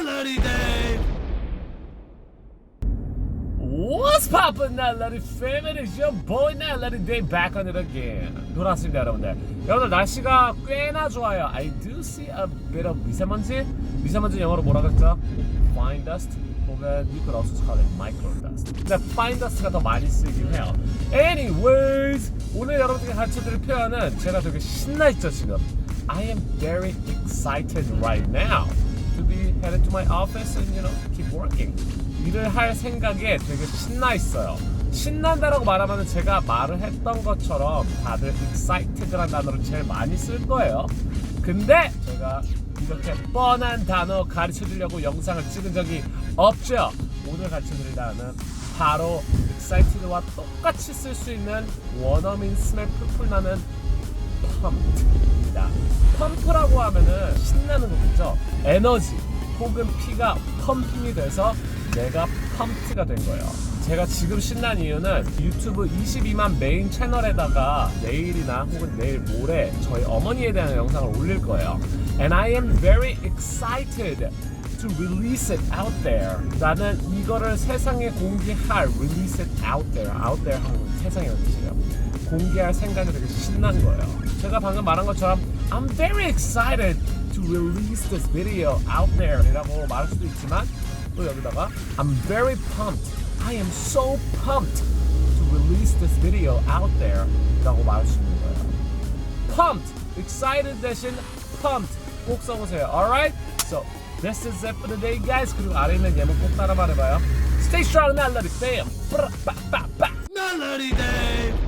날라리 데이. What's poppin' 날라리 family? It's your boy 날라리 day back on it again. 돌아왔습니다 여러분들. 여러분들 날씨가 꽤나 좋아요. I do see a bit of 미세먼지? 미세먼지 영어로 뭐라 그랬죠? Fine dust? 혹은 you could also call it micro dust. 근데 fine dust가 더 많이 쓰이긴 해요. Anyways, 오늘 여러분들께 가르쳐드릴 표현은 제가 되게 신나있죠 지금. I am very excited right now to be headed to my office and keep working. 일을 할 생각에 되게 신나있어요. 신난다라고 말하면 제가 말을 했던 것처럼 다들 excited라는 단어를 제일 많이 쓸 거예요. 근데 제가 이렇게 뻔한 단어 가르쳐주려고 영상을 찍은 적이 없죠. 오늘 가르쳐드릴 단어는 바로 excited와 똑같이 쓸 수 있는 원어민 스멜 풀풀 나는 pumped입니다. 펌프라고 하면은 신나는 거겠죠. 에너지 혹은 피가 펌핑이 돼서 내가 펌프가 된 거예요. 제가 지금 신난 이유는 유튜브 22만 메인 채널에다가 내일이나 혹은 내일 모레 저희 어머니에 대한 영상을 올릴 거예요. And I am very excited to release it out there. 나는 이거를 세상에 공개할 release it out there. out there 하면 세상이라는 뜻이에요. 공개할 생각이 되게 신난 거예요. 제가 방금 말한 것처럼 I'm very excited to release this video out there 이라고 말할 수도 있지만 또 여기다가 I'm very pumped. I am so pumped to release this video out there 라고 말할 수 있는 거예요. Pumped, excited 대신 pumped 꼭 써보세요. Alright? So this is it for the day guys. 그리고 아래 있는 예문 꼭 따라 말해봐요. Stay strong, 날라리 fail. 날라리 데이.